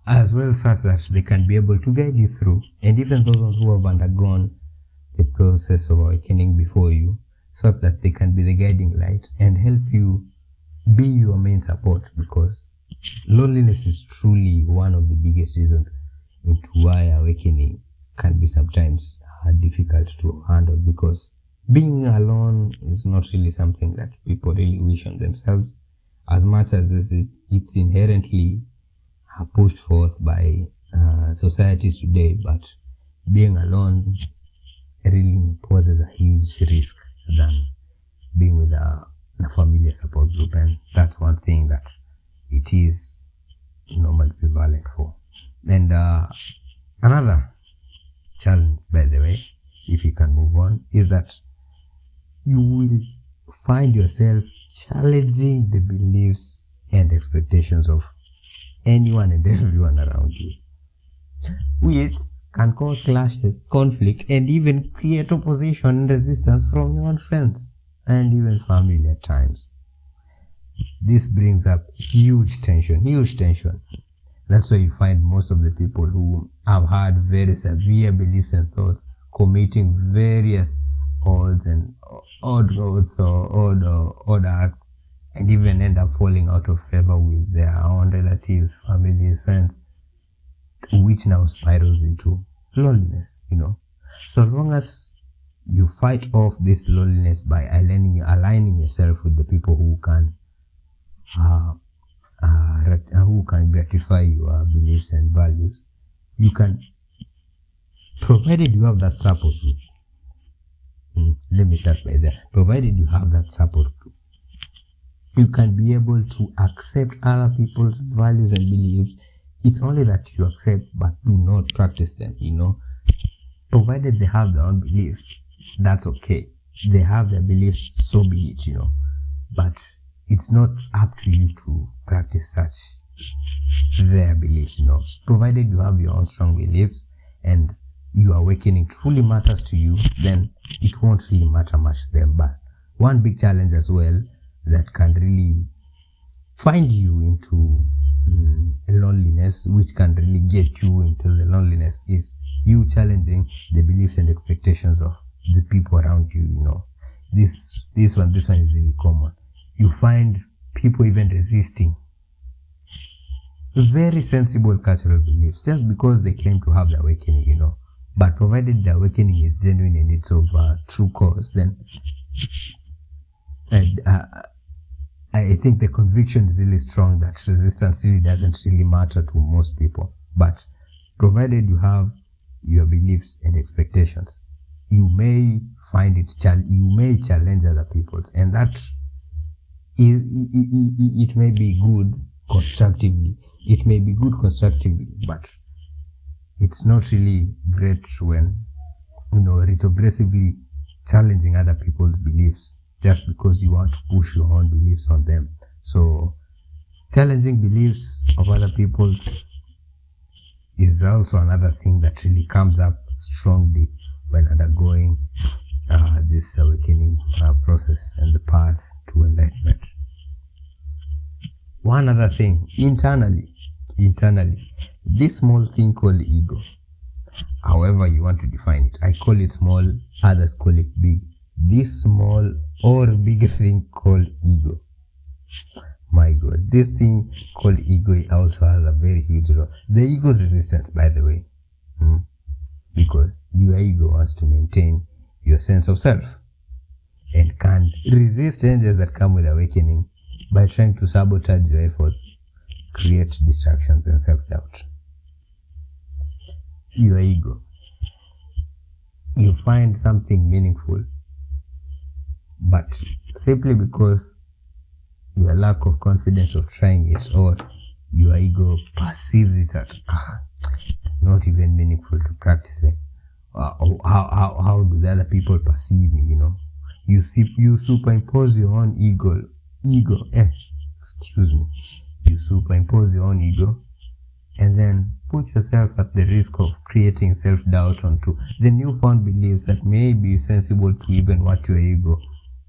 as well such that they can be able to guide you through, and even those who have undergone the process of awakening before you, so that they can be the guiding light and help you be your main support, because loneliness is truly one of the biggest reasons into why awakening can be sometimes difficult to handle, because being alone is not really something that people really wish on themselves, as much as it's inherently pushed forth by societies today. But being alone really poses a huge risk than being with a familiar support group, and that's one thing that it is normally prevalent for. And another challenge, by the way, if you can move on, is that you will find yourself challenging the beliefs and expectations of anyone and everyone around you, which can cause clashes, conflict, and even create opposition and resistance from your own friends and even family at times. This brings up huge tension. That's why you find most of the people who have had very severe beliefs and thoughts committing various odds and odd roads or odd acts, and even end up falling out of favor with their own relatives, family, friends, which now spirals into loneliness. So long as you fight off this loneliness by aligning yourself with the people who can gratify your beliefs and values, you can, provided you have that support group. Let me start by there. Provided you have that support group, you can be able to accept other people's values and beliefs. It's only that you accept but do not practice them. Provided they have their own beliefs, that's okay. They have their beliefs, so be it. But it's not up to you to practice such their beliefs. Provided you have your own strong beliefs and your awakening truly matters to you, then it won't really matter much to them. But one big challenge as well that can really find you into loneliness, which can really get you into the loneliness, is you challenging the beliefs and expectations of the people around you. This one is really common. You find people even resisting very sensible cultural beliefs just because they claim to have the awakening. But provided the awakening is genuine and it's of true cause, then I think the conviction is really strong that resistance really doesn't really matter to most people. But provided you have your beliefs and expectations, you may find you may challenge other people's, and that it may be good constructively. It may be good constructively, but it's not really great when retrogressively challenging other people's beliefs just because you want to push your own beliefs on them. So challenging beliefs of other people's is also another thing that really comes up strongly when undergoing this awakening process and the path to enlightenment. One other thing, internally, this small thing called ego, however you want to define it, I call it small, others call it big. This small or big thing called ego, my God, this thing called ego also has a very huge role. The ego's resistance, by the way, because your ego wants to maintain your sense of self and can resist changes that come with awakening by trying to sabotage your efforts, create distractions and self-doubt. Your ego, you find something meaningful, but simply because your lack of confidence of trying it, or your ego perceives it at it's not even meaningful to practice. Like how do the other people perceive me? You superimpose your own ego. Excuse me. You superimpose your own ego, and then put yourself at the risk of creating self-doubt onto the newfound beliefs that may be sensible to even what your ego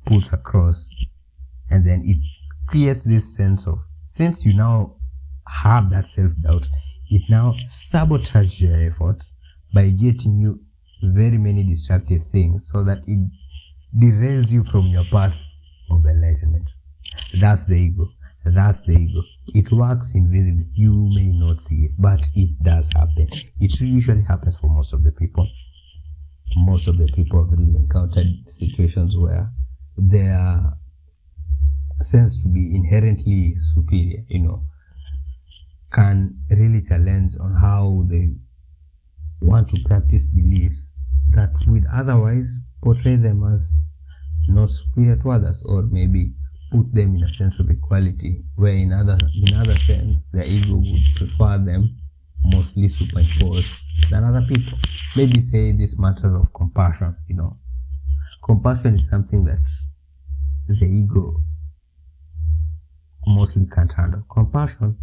puts across. And then it creates this sense of, since you now have that self-doubt, it now sabotages your effort by getting you very many destructive things, so that it derails you from your path of enlightenment. That's the ego. It works invisibly. You may not see it, but it does happen. It usually happens for most of the people. Most of the people have really encountered situations where their sense to be inherently superior, can really challenge on how they want to practice beliefs that would otherwise portray them as not superior to others, or maybe put them in a sense of equality, where in other sense their ego would prefer them mostly superimposed than other people. Maybe say this matter of compassion. Compassion is something that the ego mostly can't handle. Compassion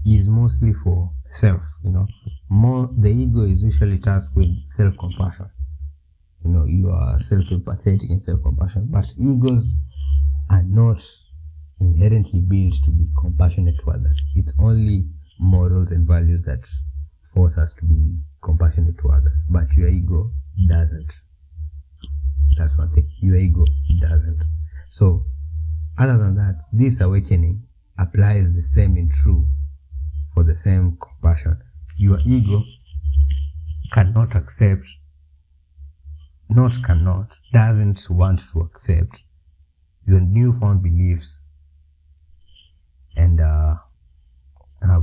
is mostly for self. The ego is usually tasked with self-compassion. You are self-empathetic and self-compassion, but egos are not inherently built to be compassionate to others. It's only morals and values that force us to be compassionate to others, but your ego doesn't. That's one thing. Your ego doesn't. So, other than that, this awakening applies the same in true for the same compassion. Your ego doesn't want to accept your newfound beliefs and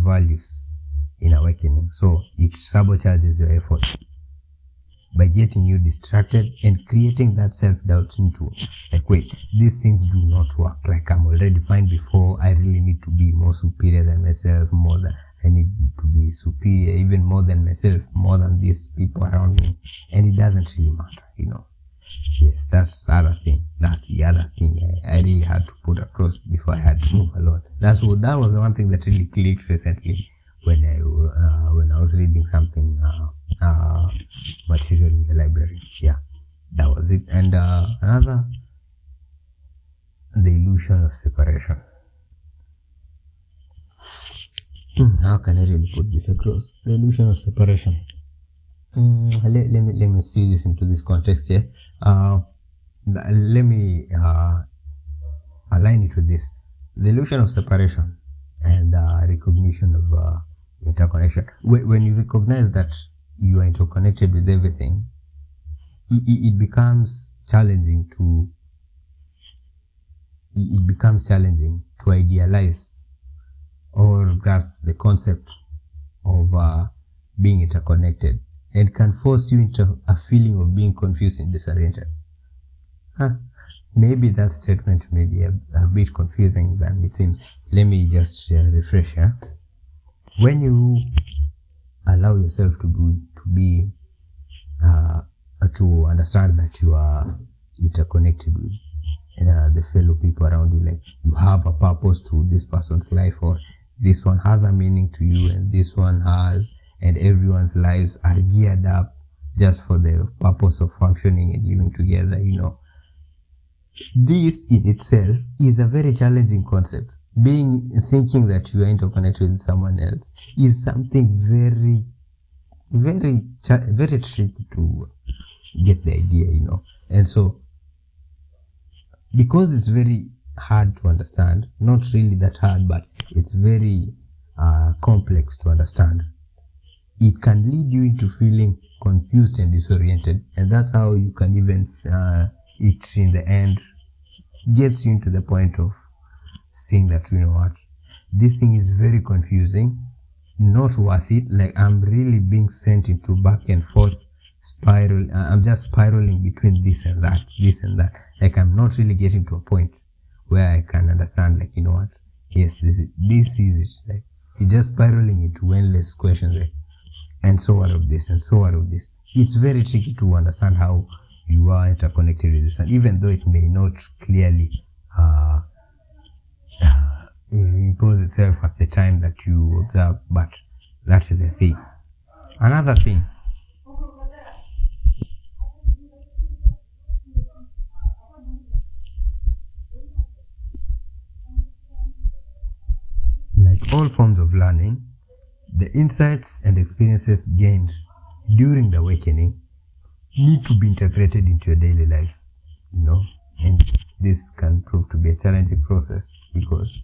values in awakening. So it sabotages your efforts by getting you distracted and creating that self-doubt into, like, wait, these things do not work. Like, I'm already fine before. I really need to be more superior than myself, I need to be superior, even more than myself, more than these people around me. And it doesn't really matter, Yes, that's the other thing. That's the other thing I really had to put across before I had to move along. That was the one thing that really clicked recently when I was reading something material in the library. Yeah, that was it. And another, the illusion of separation. How can I really put this across? The illusion of separation. Let me see this into this context here. Let me align it with this. The illusion of separation and recognition of interconnection. When you recognize that you are interconnected with everything, it becomes challenging to idealize or grasp the concept of being interconnected, and can force you into a feeling of being confused and disoriented. Maybe that statement may be a bit confusing than it seems. Let me just refresh. When you allow yourself to understand that you are interconnected with the fellow people around you, like you have a purpose to this person's life, or this one has a meaning to you, and this one has, and everyone's lives are geared up just for the purpose of functioning and living together, This in itself is a very challenging concept. Thinking that you are interconnected with someone else is something very, very, very tricky to get the idea, And so, because it's very hard to understand, not really that hard, but it's very complex to understand, it can lead you into feeling confused and disoriented, and that's how you can even it in the end gets you into the point of saying that, this thing is very confusing, not worth it. Like, I'm really being sent into back and forth spiral. I'm just spiraling between this and that. Like, I'm not really getting to a point where I can understand, like, yes, this is it. Like, you're just spiraling into endless questions, and so what of this, and so what of this. It's very tricky to understand how you are interconnected with this, and even though it may not clearly impose itself at the time that you observe, but that is a thing. Another thing, like all forms of learning, the insights and experiences gained during the awakening need to be integrated into your daily life, and this can prove to be a challenging process because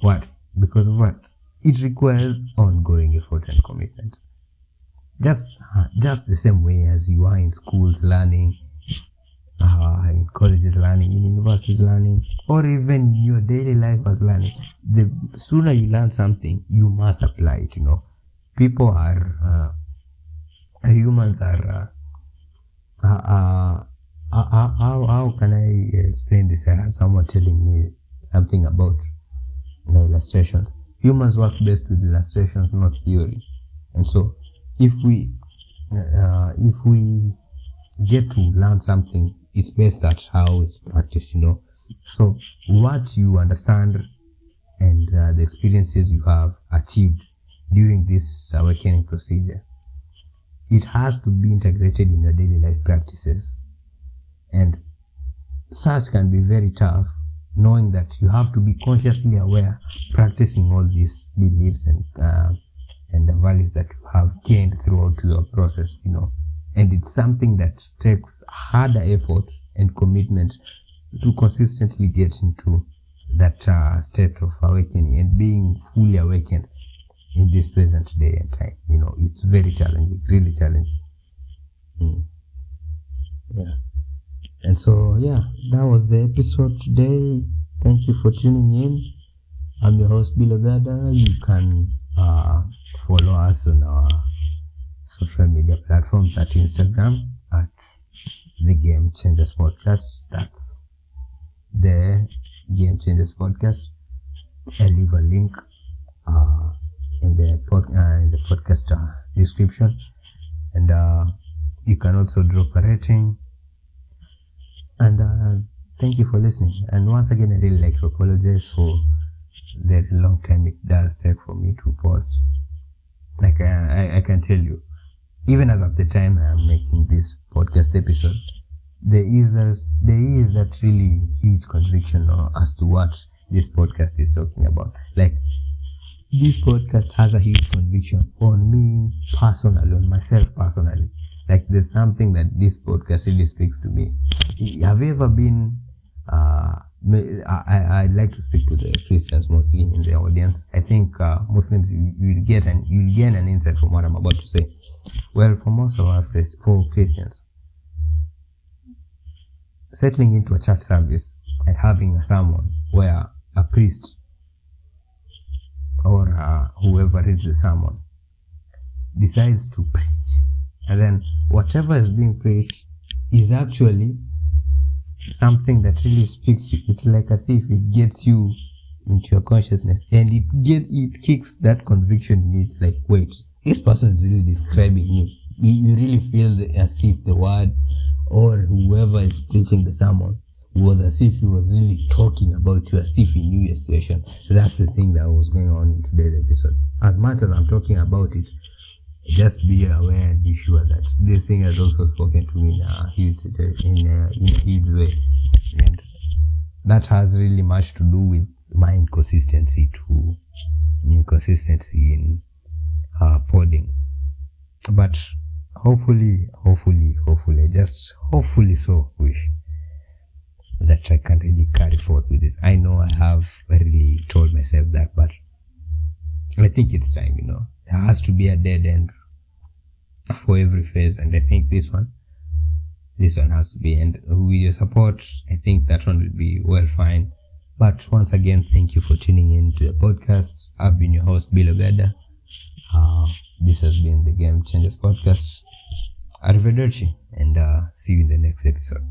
of what? It requires ongoing effort and commitment. Just the same way as you are in schools learning, in colleges learning, in universities learning, or even in your daily life as learning. The sooner you learn something, you must apply it. People are humans are. How can I explain this? I had someone telling me something about the illustrations. Humans work best with illustrations, not theory. And so, if we get to learn something, it's best at how it's practiced. So, what you understand and the experiences you have achieved during this awakening procedure, it has to be integrated in your daily life practices, and such can be very tough, knowing that you have to be consciously aware, practicing all these beliefs and the values that you have gained throughout your process, and it's something that takes harder effort and commitment to consistently get into that state of awakening and being fully awakened in this present day and time. It's very challenging, really challenging. Yeah. And so, that was the episode today. Thank you for tuning in. I'm your host, Bilogada. You can follow us on our social media platforms at Instagram at The Game Changers Podcast. That's The Game Changers Podcast. I'll leave a link in the podcast description, and you can also drop a rating. And thank you for listening. And once again, I really like to apologize for the long time it does take for me to post. Like I can tell you, even as at the time I am making this podcast episode, there is that really huge conviction as to what this podcast is talking about. Like, this podcast has a huge conviction on me personally, on myself personally. Like, there's something that this podcast really speaks to me. Have you ever been, I'd like to speak to the Christians mostly in the audience. I think Muslims, you'll gain an insight from what I'm about to say. Well, for most of us, for Christians, settling into a church service and having a sermon where a priest or whoever reads the sermon decides to preach, and then whatever is being preached is actually something that really speaks to you. It's like as if it gets you into your consciousness, and it kicks that conviction in you. It's like, wait, this person is really describing me. You really feel as if the word or whoever is preaching the sermon was as if he was really talking about you, as if he knew your situation. That's the thing that was going on in today's episode. As much as I'm talking about it, just be aware and be sure that this thing has also spoken to me in a huge way, and that has really much to do with my inconsistency in podding. But hopefully, just hopefully so wish that I can really carry forth with this. I know I have really told myself that, but I think it's time, there has to be a dead end for every phase, and I think this one has to be, and with your support, I think that one will be well fine. But once again, thank you for tuning in to the podcast. I've been your host, Bilogada. This has been the Game Changers Podcast. Arrivederci, and see you in the next episode.